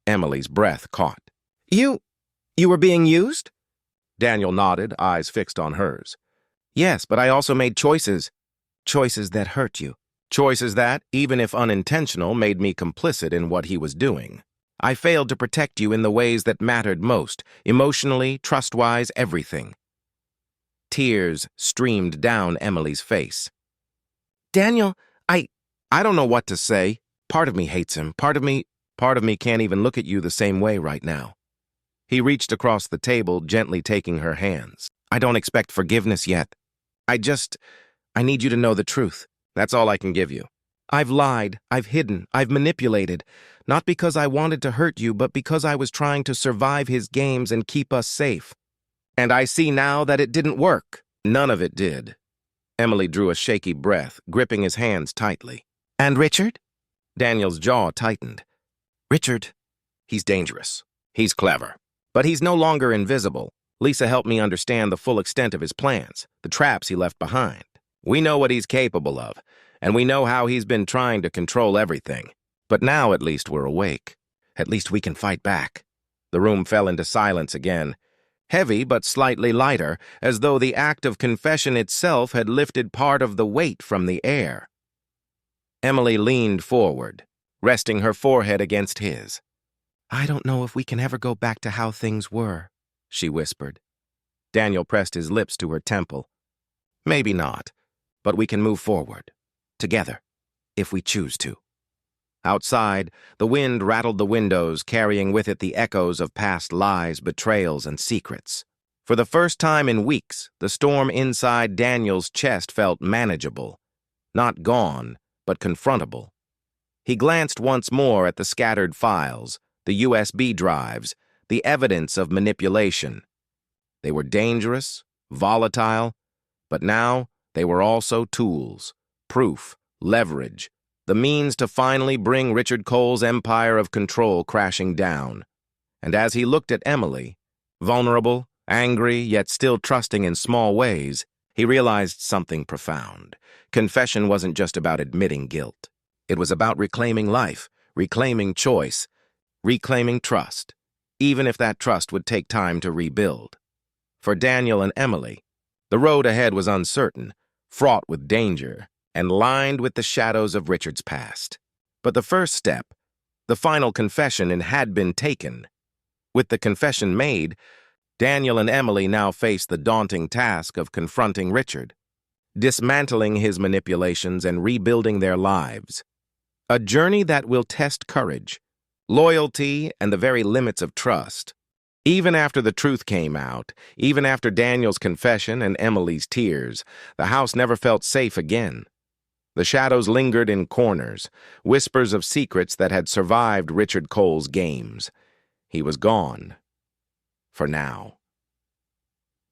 Speaker 1: Emily's breath caught. You were being used?" Daniel nodded, eyes fixed on hers. "Yes, but I also made choices. Choices that hurt you. Choices that, even if unintentional, made me complicit in what he was doing. I failed to protect you in the ways that mattered most, emotionally, trust-wise, everything." Tears streamed down Emily's face. "Daniel, I don't know what to say. Part of me hates him. Part of me can't even look at you the same way right now." He reached across the table, gently taking her hands. "I don't expect forgiveness yet. I need you to know the truth. That's all I can give you. I've lied, I've hidden, I've manipulated, not because I wanted to hurt you, but because I was trying to survive his games and keep us safe. And I see now that it didn't work." None of it did. Emily drew a shaky breath, gripping his hands tightly. "And Richard?" Daniel's jaw tightened. "Richard, he's dangerous. He's clever. But he's no longer invisible. Lisa helped me understand the full extent of his plans, the traps he left behind. We know what he's capable of, and we know how he's been trying to control everything. But now at least we're awake. At least we can fight back." The room fell into silence again, heavy but slightly lighter, as though the act of confession itself had lifted part of the weight from the air. Emily leaned forward, resting her forehead against his. "I don't know if we can ever go back to how things were," she whispered. Daniel pressed his lips to her temple. "Maybe not, but we can move forward, together, if we choose to." Outside, the wind rattled the windows, carrying with it the echoes of past lies, betrayals, and secrets. For the first time in weeks, the storm inside Daniel's chest felt manageable. Not gone, but confrontable. He glanced once more at the scattered files, the USB drives, the evidence of manipulation. They were dangerous, volatile, but now they were also tools, proof, leverage, the means to finally bring Richard Cole's empire of control crashing down. And as he looked at Emily, vulnerable, angry, yet still trusting in small ways, he realized something profound. Confession wasn't just about admitting guilt. It was about reclaiming life, reclaiming choice, reclaiming trust, even if that trust would take time to rebuild. For Daniel and Emily, the road ahead was uncertain, fraught with danger, and lined with the shadows of Richard's past. But the first step, the final confession, had been taken. With the confession made, Daniel and Emily now faced the daunting task of confronting Richard, dismantling his manipulations and rebuilding their lives. A journey that will test courage, loyalty, and the very limits of trust. Even after the truth came out, even after Daniel's confession and Emily's tears, the house never felt safe again. The shadows lingered in corners, whispers of secrets that had survived Richard Cole's games. He was gone. For now.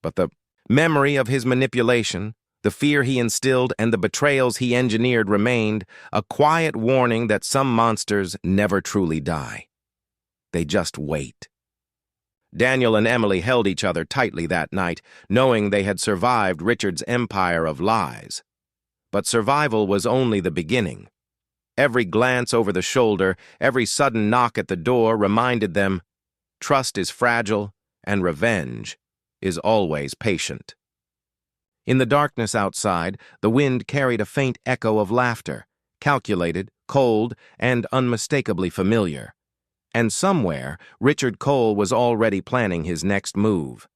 Speaker 1: But the memory of his manipulation, the fear he instilled, and the betrayals he engineered remained, a quiet warning that some monsters never truly die. They just wait. Daniel and Emily held each other tightly that night, knowing they had survived Richard's empire of lies. But survival was only the beginning. Every glance over the shoulder, every sudden knock at the door reminded them, trust is fragile, and revenge is always patient. In the darkness outside, the wind carried a faint echo of laughter, calculated, cold, and unmistakably familiar. And somewhere, Richard Cole was already planning his next move.